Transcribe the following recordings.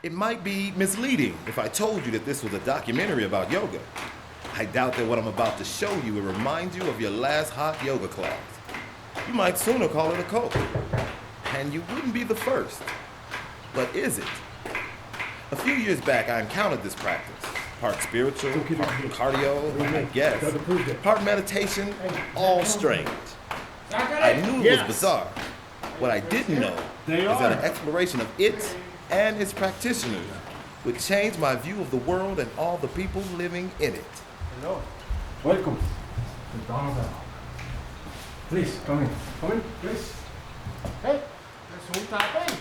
It might be misleading if I told you that this was a documentary about yoga. I doubt that what I'm about to show you will remind you of your last hot yoga class. You might sooner call it a cult. And you wouldn't be the first. But is it? A few years back, I encountered this practice. Part spiritual, part cardio, I guess. Part meditation, all strange. I knew it was bizarre. What I didn't know is that an exploration of it and its practitioners would change my view of the world and all the people living in it. Hello. Welcome to DawnOfTheHawk. Please, come in. Come in, please. Hey, there's one tapping.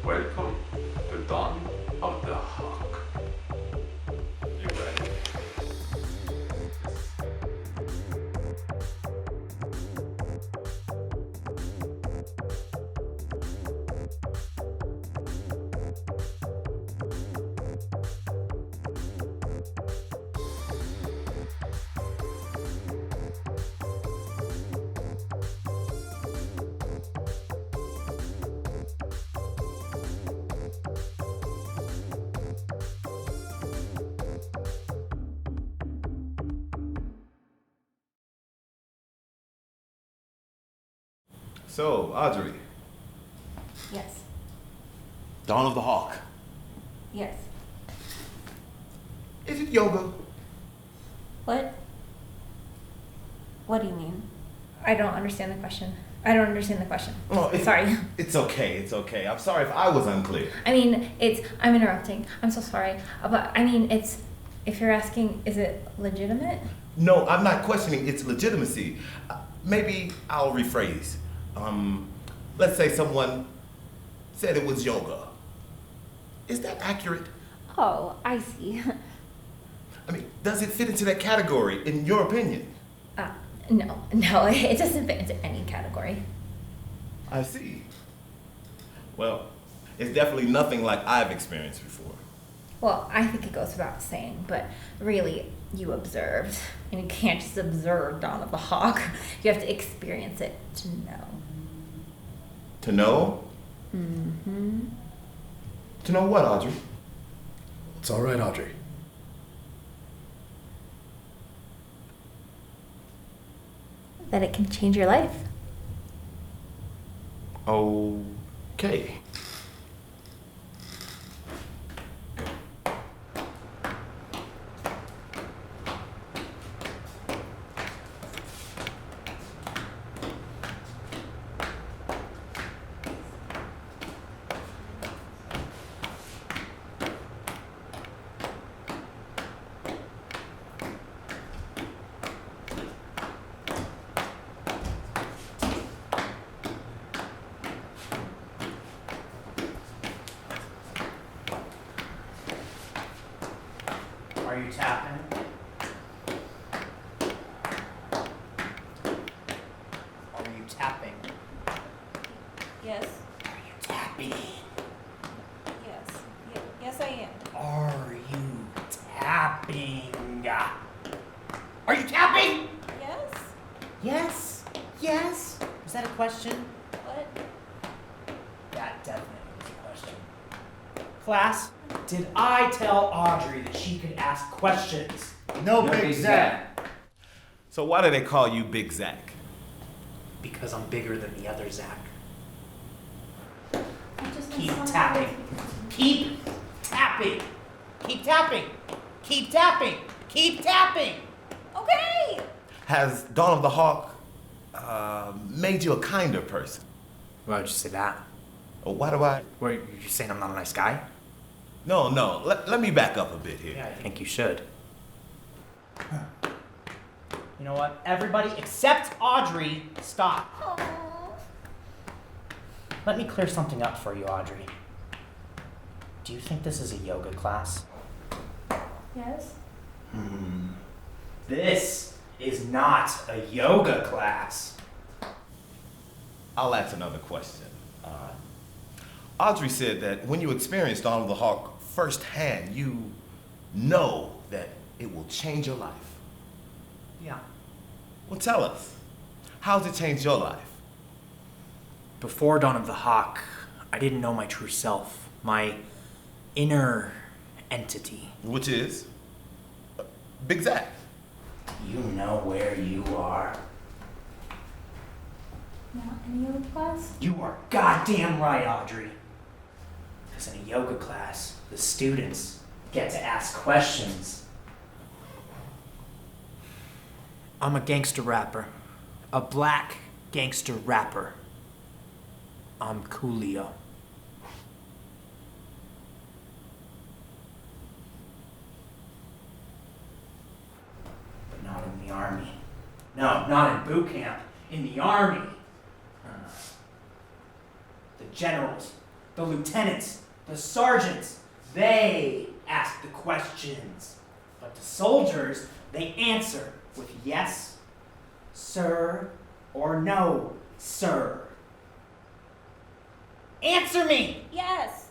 Welcome to Dawn of the Hawk. You ready? So, Audrey, Yes. Dawn of the Hawk. Yes. Is it yoga? What? What do you mean? I don't understand the question. I don't understand the question. Oh, Sorry. It's okay, it's okay. I'm sorry if I was unclear. I mean, I'm interrupting. I'm so sorry. But I mean, if you're asking, is it legitimate? No, I'm not questioning its legitimacy. Maybe I'll rephrase. Let's say someone said it was yoga. Is that accurate? Oh, I see. I mean, does it fit into that category, in your opinion? No, it doesn't fit into any category. I see. Well, it's definitely nothing like I've experienced before. Well, I think it goes without saying, but really, you observed. And you can't just observe Dawn of the Hawk. You have to experience it to know. To know? Mm-hmm. To know what, Audrey? It's all right, Audrey. That it can change your life. Okay. Are you tapping? Are you tapping? Yes. Are you tapping? Yes. Yes, I am. Are you tapping? Are you tapping? Yes. Yes. Yes. Was that a question? What? That definitely was a question. Class, did I tell Audrey that she could ask questions? No, Big Zach. So why do they call you Big Zach? Because I'm bigger than the other Zach. Keep Keep tapping. Keep tapping. Keep tapping. Keep tapping. Keep tapping. Okay. Has Dawn of the Hawk made you a kinder person? Why would you say that? Or why do I? What, you're saying I'm not a nice guy? No. Let me back up a bit here. Yeah, I think you should. You know what? Everybody except Audrey, stop. Let me clear something up for you, Audrey. Do you think this is a yoga class? Yes. This is not a yoga class. I'll ask another question. Audrey said that when you experience Dawn of the Hawk firsthand, you know that it will change your life. Yeah. Well, tell us, How's it changed your life? Before Dawn of the Hawk, I didn't know my true self, my inner entity. Which is Big Zach. You know where you are. Not in yoga class? You are goddamn right, Audrey. Because in a yoga class, the students get to ask questions. I'm a gangster rapper. A black gangster rapper. I'm Coolio. But not in the army. No, not in boot camp. In the army. The generals, the lieutenants, the sergeants, they ask the questions. But the soldiers, they answer with yes, sir, or no, sir. Answer me! Yes.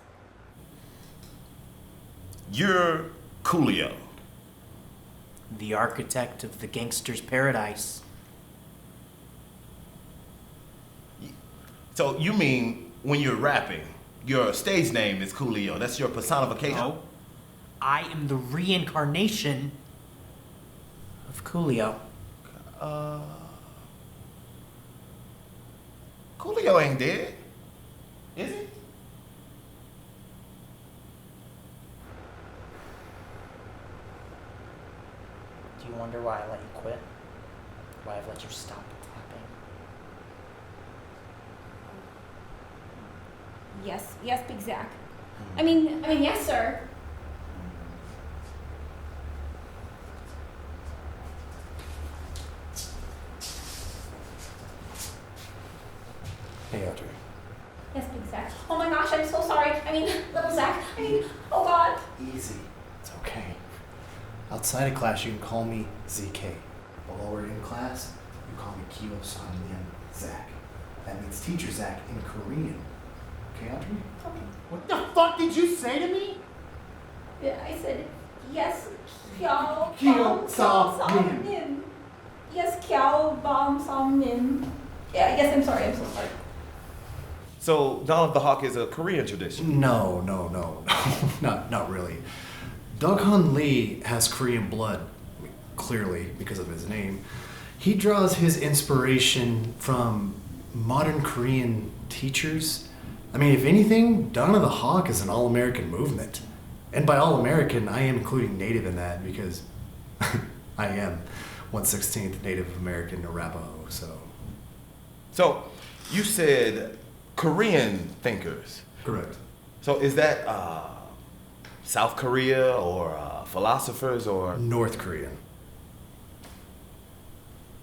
You're Coolio. The architect of the gangster's paradise. So you mean when you're rapping, your stage name is Coolio. That's your personification? No, I am the reincarnation of Coolio. Coolio ain't dead, is he? Do you wonder why I let you quit? Why I've let you stop rapping? Yes, Big Zach. I mean, yes, sir. Hey, Audrey. Yes, Big Zach. Oh my gosh, I'm so sorry. I mean, little Zach. I mean, oh God. Easy. It's okay. Outside of class, you can call me ZK. But while we're in class, you call me Kiyo-san Zach. That means teacher Zach in Korean. Okay, Audrey? Okay. What the fuck did you say to me? Yeah, I said, yes, Kiao Kiyo Bom Sam Sam Nim. Yes, Kiao Bom Sam Nim. Yeah, yes, I'm sorry, I'm so sorry. So Dawn of the Hawk is a Korean tradition? No. not really. Dog-Han Lee has Korean blood, clearly, because of his name. He draws his inspiration from modern Korean teachers. I mean, if anything, Dawn of the Hawk is an all-American movement. And by all-American, I am including Native in that because I am 1/16 Native American Arapaho, so. So you said Korean thinkers. Correct. So is that South Korea or philosophers or? North Korean.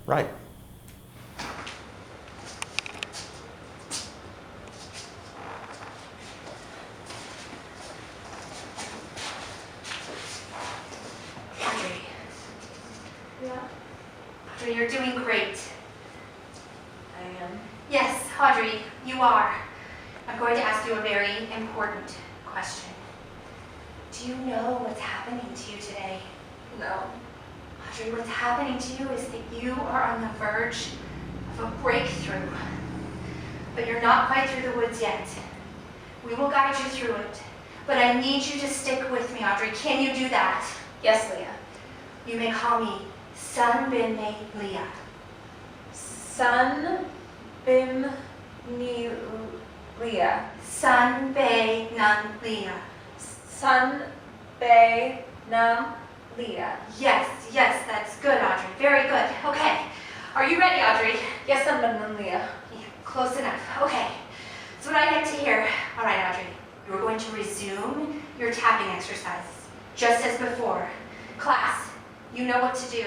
Right. Audrey. Yeah, Audrey, you're doing great. I am. Yes, Audrey, you are. I'm going to ask you a very important question. Do you know what's happening to you today? No. Audrey, what's happening to you is that you are on the verge of a breakthrough. But you're not quite through the woods yet. We will guide you through it. But I need you to stick with me, Audrey. Can you do that? Yes, Leah. You may call me Sun Bin Me Leah. Sun Bim Ni Leah. Sun Bei Nun Leah. Sun Bei Nam Leah. Yes, that's good, Audrey. Very good. Okay. Are you ready, Audrey? Yes, Sun Bim Nam Leah. Yeah, close enough. Okay. So what I get to hear. All right, Audrey. You're going to resume your tapping exercises, just as before. Class, you know what to do.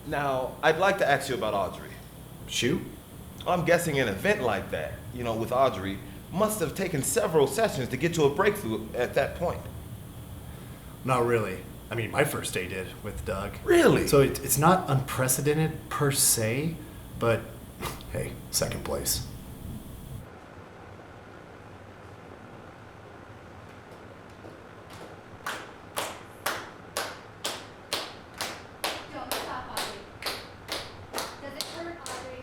Now, I'd like to ask you about Audrey. Shoot. I'm guessing an event like that, with Audrey, must have taken several sessions to get to a breakthrough at that point. Not really. I mean, my first day did with Doug. Really? So it's not unprecedented per se, but hey, second place. Don't stop, Audrey. Does it hurt, Audrey?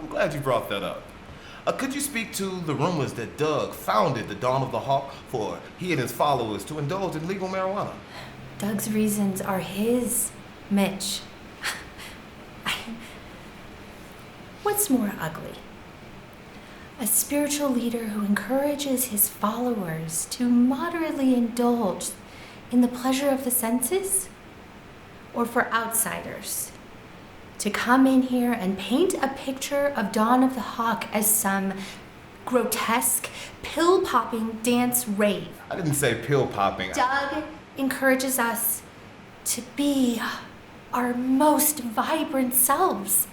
I'm glad you brought that up. Could you speak to the rumors that Doug founded the Dawn of the Hawk for he and his followers to indulge in legal marijuana? Doug's reasons are his, Mitch. What's more ugly? A spiritual leader who encourages his followers to moderately indulge in the pleasure of the senses? Or for outsiders to come in here and paint a picture of Dawn of the Hawk as some grotesque, pill-popping dance rave? I didn't say pill popping. Doug encourages us to be our most vibrant selves.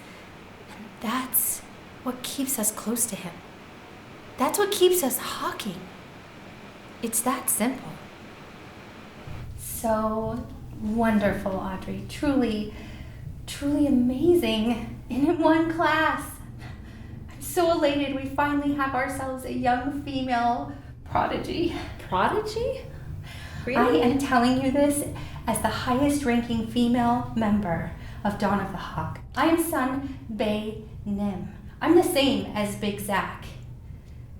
And that's what keeps us close to him. That's what keeps us hawking. It's that simple. So wonderful, Audrey. Truly, truly amazing. And in one class. I'm so elated we finally have ourselves a young female prodigy. Prodigy? I Really? am telling you this as the highest ranking female member of Dawn of the Hawk. I am Sun Bae Nim. I'm the same as Big Zach.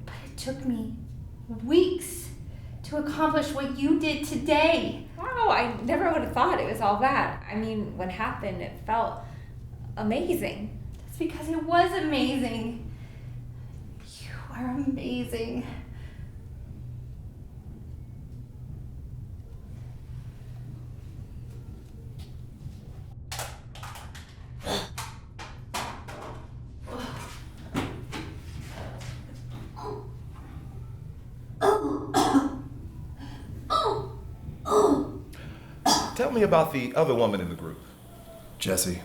But it took me weeks to accomplish what you did today. Wow, I never would have thought it was all that. I mean, when it happened, it felt amazing. That's because it was amazing. You are amazing. Tell me about the other woman in the group. Jessie.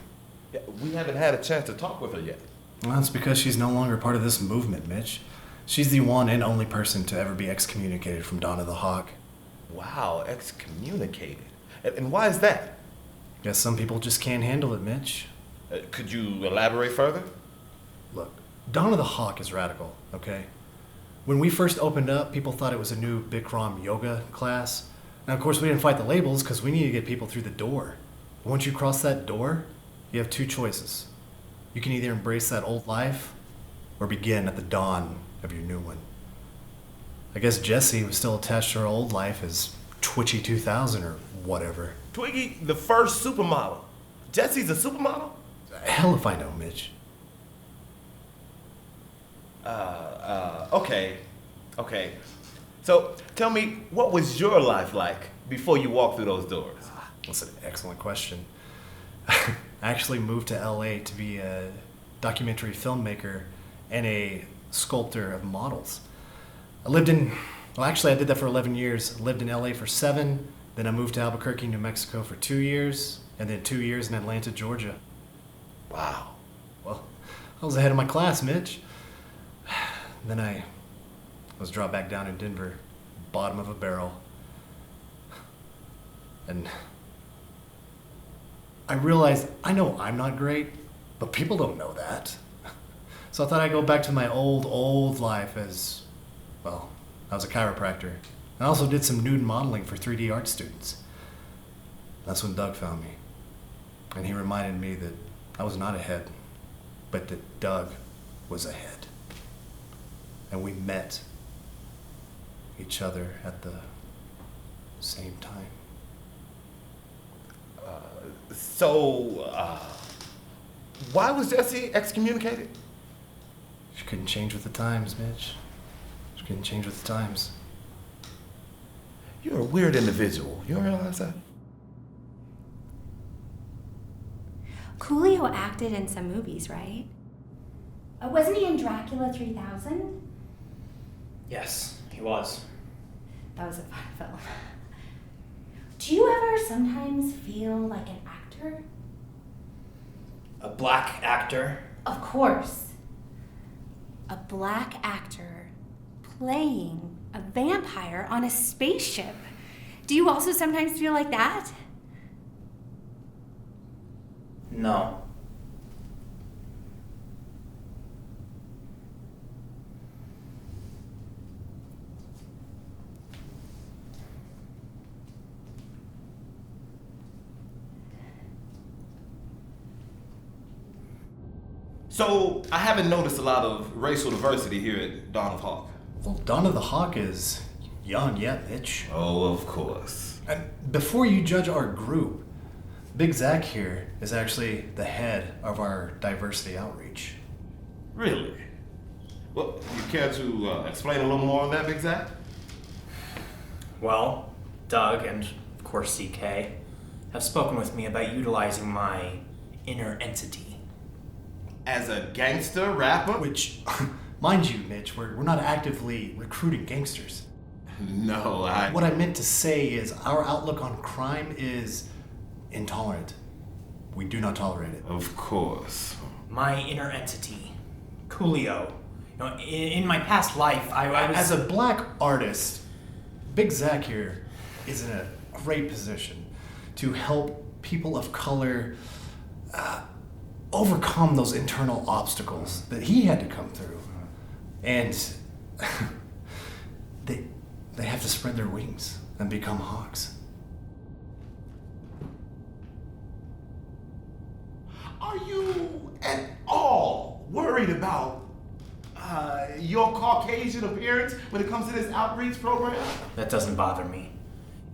Yeah, we haven't had a chance to talk with her yet. Well, that's because she's no longer part of this movement, Mitch. She's the one and only person to ever be excommunicated from Dawn of the Hawk. Wow, excommunicated. And why is that? Guess some people just can't handle it, Mitch. Could you elaborate further? Look, Dawn of the Hawk is radical, okay? When we first opened up, people thought it was a new Bikram yoga class. Now, of course, we didn't fight the labels because we need to get people through the door. Once you cross that door, you have two choices. You can either embrace that old life or begin at the dawn of your new one. I guess Jessie was still attached to her old life as Twitchy 2000 or whatever. Twiggy, the first supermodel. Jessie's a supermodel? Hell if I know, Mitch. Okay. So, tell me, what was your life like before you walked through those doors? That's an excellent question. I actually moved to LA to be a documentary filmmaker and a sculptor of models. I did that for 11 years. I lived in LA for 7, then I moved to Albuquerque, New Mexico for 2 years, and then 2 years in Atlanta, Georgia. Wow. Well, I was ahead of my class, Mitch. Then I was dropped back down in Denver, bottom of a barrel. And I realized, I know I'm not great, but people don't know that. So I thought I'd go back to my old life as, well, I was a chiropractor. I also did some nude modeling for 3D art students. That's when Doug found me. And he reminded me that I was not ahead, but that Doug was ahead. And we met each other at the same time. Why was Jessie excommunicated? She couldn't change with the times, Mitch. She couldn't change with the times. You're a weird individual. You don't realize that? Coolio acted in some movies, right? Wasn't he in Dracula 3000? Yes, he was. That was a fun film. Do you ever sometimes feel like an actor? A black actor? Of course. A black actor playing a vampire on a spaceship. Do you also sometimes feel like that? No. So, I haven't noticed a lot of racial diversity here at Dawn of Hawk. Well, Dawn of the Hawk is young yet, Mitch. Oh, of course. And before you judge our group, Big Zach here is actually the head of our diversity outreach. Really? Well, you care to explain a little more on that, Big Zach? Well, Doug and, of course, CK have spoken with me about utilizing my inner entity. As a gangster rapper? Which, mind you, Mitch, we're not actively recruiting gangsters. No, What I meant to say is our outlook on crime is intolerant. We do not tolerate it. Of course. My inner entity, Coolio. You know, in my past life, I was... As a black artist, Big Zach here is in a great position to help people of color overcome those internal obstacles that he had to come through. And they have to spread their wings and become hawks. Are you at all worried about your Caucasian appearance when it comes to this outreach program? That doesn't bother me.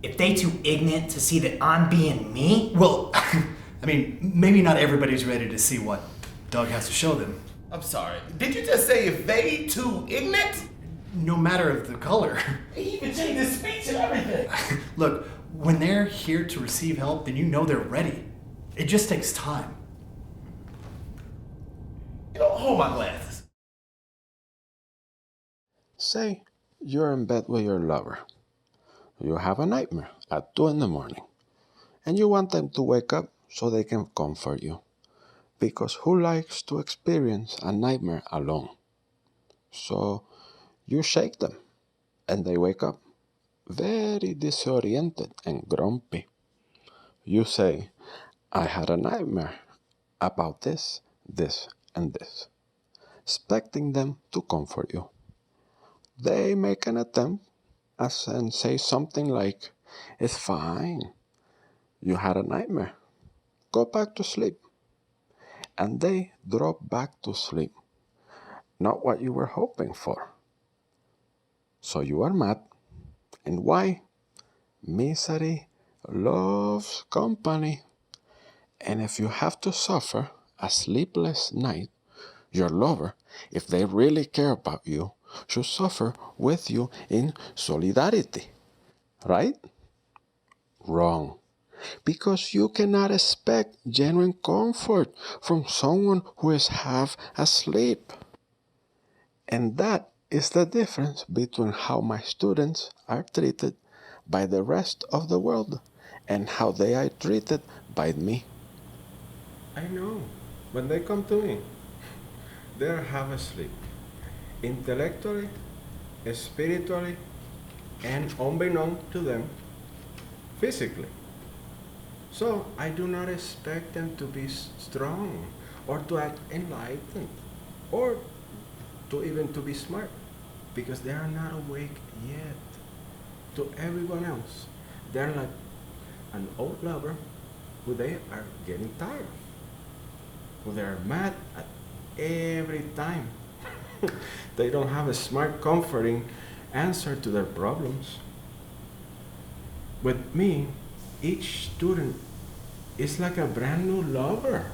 If they too ignorant to see that I'm being me... Well, I mean, maybe not everybody's ready to see what Doug has to show them. I'm sorry. Did you just say if they too ignorant? No matter of the color. He even changed his speech and everything. Look, when they're here to receive help, then you know they're ready. It just takes time. You know, hold my glasses. Say you're in bed with your lover. You have a nightmare at 2 a.m. and you want them to wake up so they can comfort you. Because who likes to experience a nightmare alone? So you shake them and they wake up, very disoriented and grumpy. You say, I had a nightmare about this, this, and this, expecting them to comfort you. They make an attempt and say something like, it's fine, you had a nightmare, go back to sleep. And they drop back to sleep, not what you were hoping for. So you are mad. And why? Misery loves company. And if you have to suffer a sleepless night, your lover, if they really care about you, should suffer with you in solidarity. Right? Wrong. Because you cannot expect genuine comfort from someone who is half asleep. And that is the difference between how my students are treated by the rest of the world and how they are treated by me. I know. When they come to me, they are half asleep. Intellectually, spiritually, and unbeknown to them, physically. So I do not expect them to be strong or to act enlightened or to even to be smart because they are not awake yet. To everyone else, they're like an old lover who they are getting tired of, who they are mad at every time. They don't have a smart, comforting answer to their problems. With me, each student is like a brand new lover.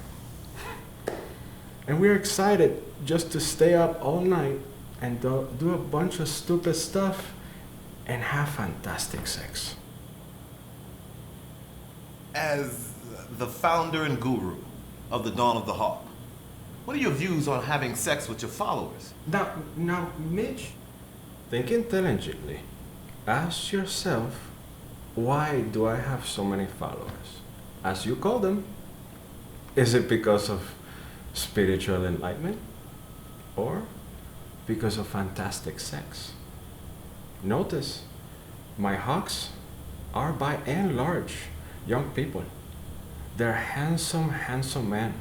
And we're excited just to stay up all night and do a bunch of stupid stuff and have fantastic sex. As the founder and guru of the Dawn of the Hawk, what are your views on having sex with your followers? Now, Mitch, think intelligently. Ask yourself, why do I have so many followers? As you call them. Is it because of spiritual enlightenment? Or because of fantastic sex? Notice, my hawks are by and large young people. They're handsome, handsome men.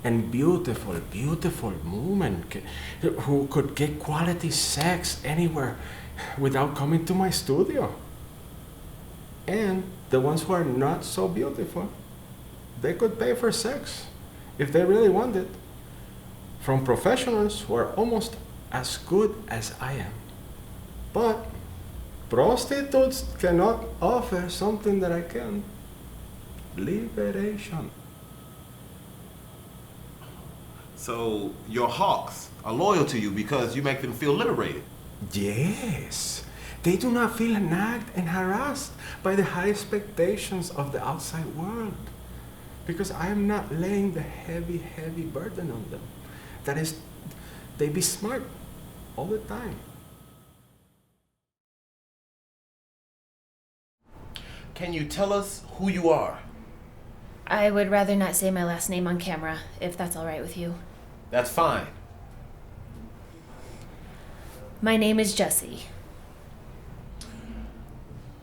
And beautiful, beautiful women who could get quality sex anywhere without coming to my studio. And the ones who are not so beautiful, they could pay for sex if they really want it. from professionals who are almost as good as I am. But prostitutes cannot offer something that I can. Liberation. So your hawks are loyal to you because you make them feel liberated. Yes. They do not feel nagged and harassed by the high expectations of the outside world. Because I am not laying the heavy, heavy burden on them. That is, they be smart all the time. Can you tell us who you are? I would rather not say my last name on camera, if that's all right with you. That's fine. My name is Jessie.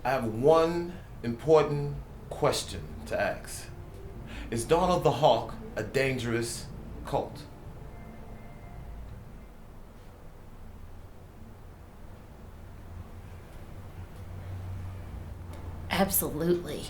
I have one important question to ask. Is Dawn of the Hawk a dangerous cult? Absolutely.